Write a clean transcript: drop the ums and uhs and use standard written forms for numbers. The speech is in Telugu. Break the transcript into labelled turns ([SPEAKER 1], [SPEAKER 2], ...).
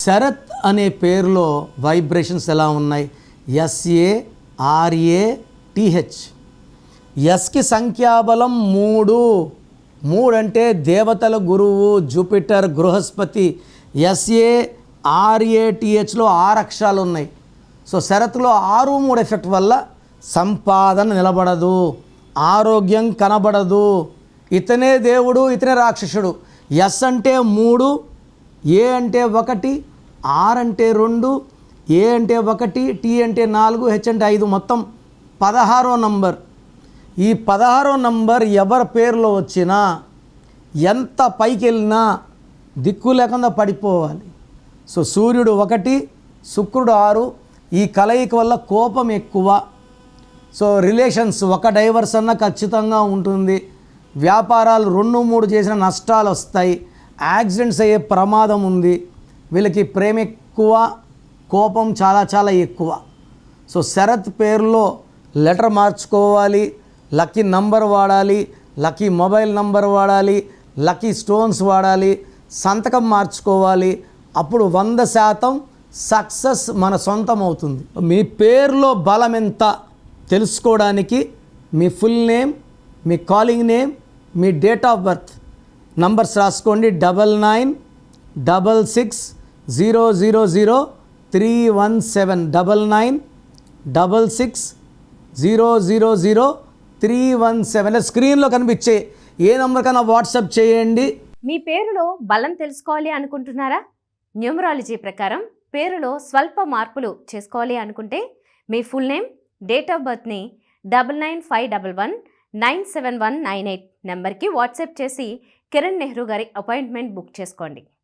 [SPEAKER 1] శరత్ అనే పేరులో వైబ్రేషన్స్ ఎలా ఉన్నాయి? SARATH. ఎస్కి సంఖ్యాబలం 3. 3 అంటే దేవతల గురువు జూపిటర్ బృహస్పతి. SARATHలో 6 అక్షరాలు ఉన్నాయి. సో శరత్లో 6, 3 ఎఫెక్ట్ వల్ల సంపాదన నిలబడదు, ఆరోగ్యం కనబడదు, ఇతనే దేవుడు ఇతనే రాక్షసుడు. ఎస్ అంటే 3, ఏ అంటే 1, ఆర్ అంటే 2, ఏ అంటే 1, టీ అంటే 4, హెచ్ అంటే 5, మొత్తం 16వ నంబర్. ఈ 16వ నంబర్ ఎవరి పేరులో వచ్చినా ఎంత పైకి వెళ్ళినా దిక్కు లేకుండా పడిపోవాలి. సో సూర్యుడు 1, శుక్రుడు 6, ఈ కలయిక వల్ల కోపం ఎక్కువ. సో రిలేషన్స్ ఒక డైవర్స్ అన్న ఖచ్చితంగా ఉంటుంది. వ్యాపారాలు 2, 3 చేసిన నష్టాలు వస్తాయి. యాక్సిడెంట్స్ అయ్యే ప్రమాదం ఉంది. వీళ్ళకి ప్రేమ ఎక్కువ, కోపం చాలా చాలా ఎక్కువ. సో శరత్ పేరులో లెటర్ మార్చుకోవాలి, లక్కీ నంబర్ వాడాలి, లక్కీ మొబైల్ నంబర్ వాడాలి, లక్కీ స్టోన్స్ వాడాలి, సంతకం మార్చుకోవాలి. అప్పుడు 100% సక్సెస్ మన సొంతం అవుతుంది. మీ పేరులో బలం ఎంత తెలుసుకోవడానికి మీ ఫుల్ నేమ్, మీ కాలింగ్ నేమ్, మీ డేట్ ఆఫ్ బర్త్ నంబర్స్ రాసుకోండి. 9966000317 9966000317 స్క్రీన్లో కనిపించే ఏ నంబర్ కన్నా వాట్సాప్ చేయండి.
[SPEAKER 2] మీ పేరులో బలం తెలుసుకోవాలి అనుకుంటున్నారా? న్యూమరాలజీ ప్రకారం పేరులో స్వల్ప మార్పులు చేసుకోవాలి అనుకుంటే మీ ఫుల్ నేమ్, డేట్ ఆఫ్ బర్త్ని 9951197198 నెంబర్కి వాట్సాప్ చేసి కిరణ్ నెహ్రూ గారి అపాయింట్మెంట్ బుక్ చేసుకోండి.